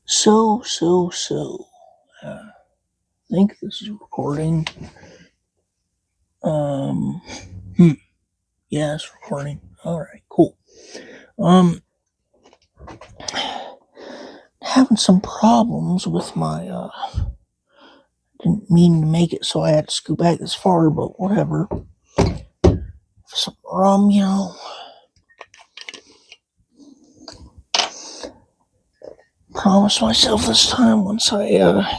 So. I think this is recording. Um, hmm, yeah, it's recording. All right, cool. Um, having some problems with my. Didn't mean to make it so I had to scoot back this far, but whatever. Some rum, Promised myself this time once I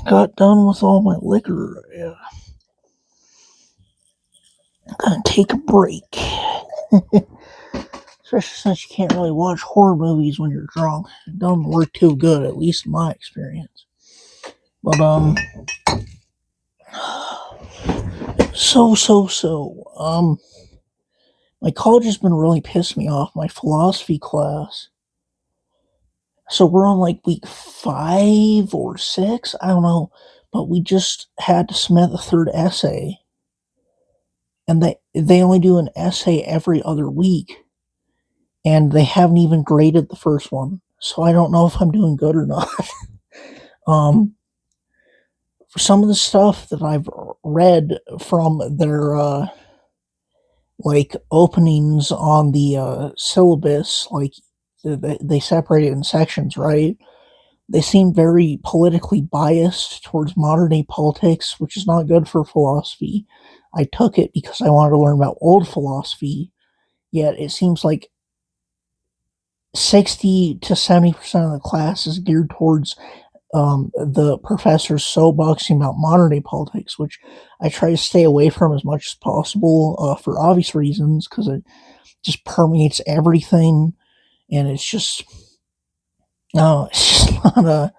got done with all my liquor, I'm gonna take a break. Especially since you can't really watch horror movies when you're drunk. It doesn't work too good, at least in my experience. But my college has been really pissing me off. My philosophy class. So we're on like week 5 or 6, I don't know, but we just had to submit the third essay, and they only do an essay every other week, and they haven't even graded the first one. So I don't know if I'm doing good or not. um, for some of the stuff that I've read from their like openings on the syllabus, like they separate it in sections, right? They seem very politically biased towards modern day politics, which is not good for philosophy. I took it because I wanted to learn about old philosophy, yet it seems like 60 to 70% of the class is geared towards the professor's soapboxing about modern day politics, which I try to stay away from as much as possible for obvious reasons, because it just permeates everything, and it's just no, it's just not a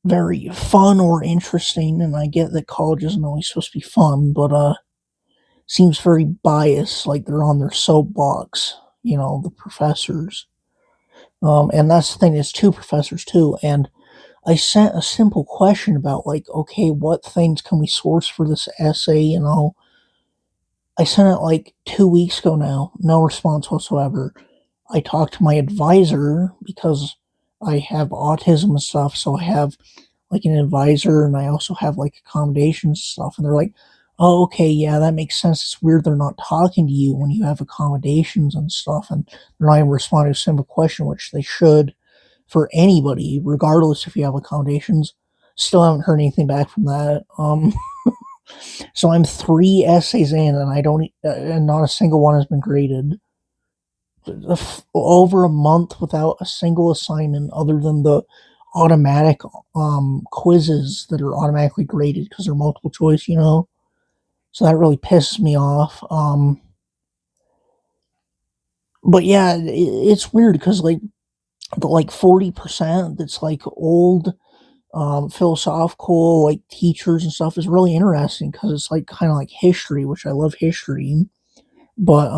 very fun or interesting. And I get that college isn't always supposed to be fun, but seems very biased, like they're on their soapbox. The professors. And that's the thing. It's two professors too, and I sent a simple question about, like, okay, what things can we source for this essay? I sent it like 2 weeks ago now. No response whatsoever. I talked to my advisor because I have autism and stuff, so I have like an advisor, and I also have like accommodations and stuff. And they're like, "Oh, okay, yeah, that makes sense. It's weird they're not talking to you when you have accommodations and stuff, and they're not even responding to a simple question, which they should for anybody, regardless if you have accommodations." Still haven't heard anything back from that. So I'm 3 essays in, and I don't, and not a single one has been graded. Over a month without a single assignment other than the automatic quizzes that are automatically graded because they're multiple choice. So that really pisses me off. But yeah, it's weird because the like 40% that's like old philosophical like teachers and stuff is really interesting because it's like kind of like history, which I love history. But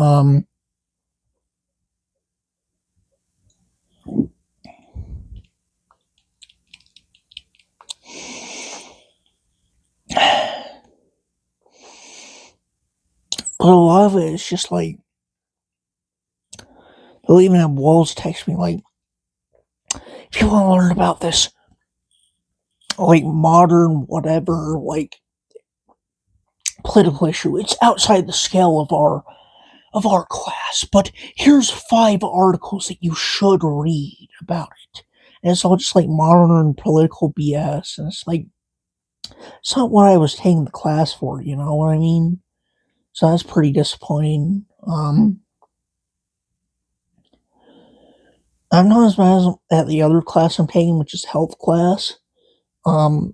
but a lot of it is just like they'll even have walls text me like, if you want to learn about this like modern whatever like political issue, it's outside the scale of our class, but here's 5 articles that you should read about it. And it's all just like modern political BS, and it's like it's not what I was taking the class for, you know what I mean? So that's pretty disappointing. I'm not as mad as at the other class I'm taking, which is health class. Um,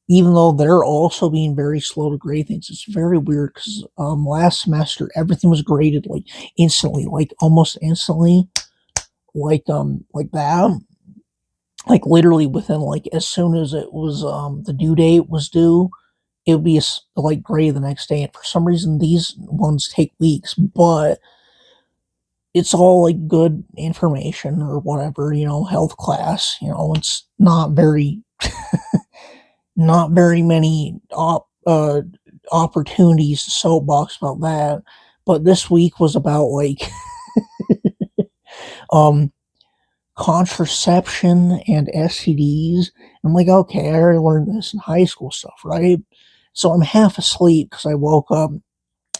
Even though they're also being very slow to grade things, it's very weird because last semester everything was graded like instantly, like almost instantly, like that, like literally within like as soon as it was the due date was due, it would be like graded the next day. And for some reason, these ones take weeks, but it's all like good information or whatever, health class. It's not very many opportunities to soapbox about that. But this week was about like um contraception and STDs. I'm like, okay, I already learned this in high school stuff, right? So I'm half asleep because I woke up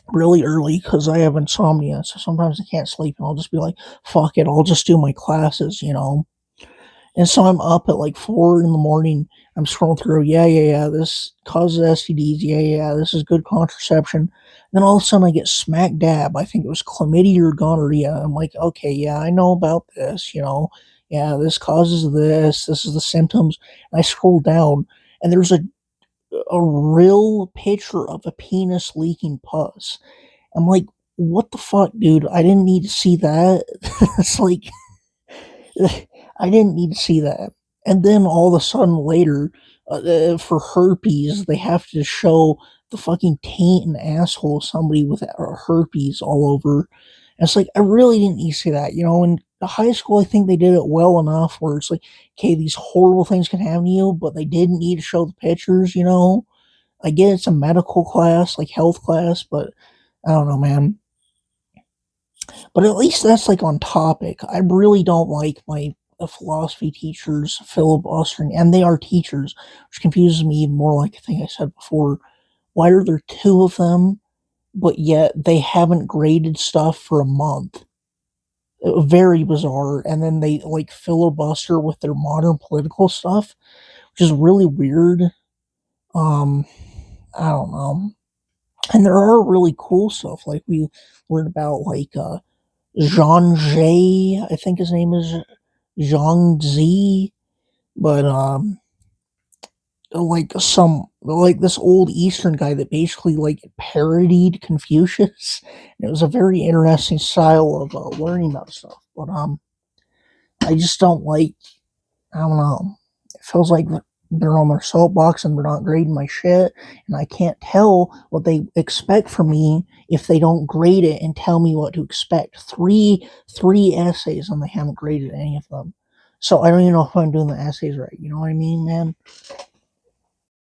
really early because I have insomnia. So sometimes I can't sleep and I'll just be like, fuck it, I'll just do my classes. And so I'm up at like 4 in the morning. I'm scrolling through. Yeah. This causes STDs. Yeah. This is good contraception. Then all of a sudden I get smack dab. I think it was chlamydia or gonorrhea. I'm like, okay, yeah, I know about this. Yeah, this causes this. This is the symptoms. And I scroll down and there's a real picture of a penis leaking pus. I'm like, what the fuck, dude? I didn't need to see that. It's like I didn't need to see that. And then all of a sudden later, for herpes, they have to show the fucking taint and asshole of somebody with herpes all over. And it's like, I really didn't need to see that. In high school, I think they did it well enough where it's like, okay, these horrible things can happen to you, but they didn't need to show the pictures. I get it's a medical class, like health class, but I don't know, man. But at least that's like on topic. I really don't like my philosophy teachers filibustering, and they are teachers, which confuses me even more. Like I think I said before, why are there two of them, but yet they haven't graded stuff for a month? Very bizarre. And then they like filibuster with their modern political stuff, which is really weird. Um, I don't know. And there are really cool stuff. Like we learned about like Jean Jay, I think his name is Zhang Zi, but like this old Eastern guy that basically like parodied Confucius. And it was a very interesting style of learning about stuff. But I just don't like. I don't know. It feels like they're on their soapbox and they're not grading my shit, and I can't tell what they expect from me if they don't grade it and tell me what to expect. Three essays and they haven't graded any of them. So I don't even know if I'm doing the essays right. You know what I mean, man?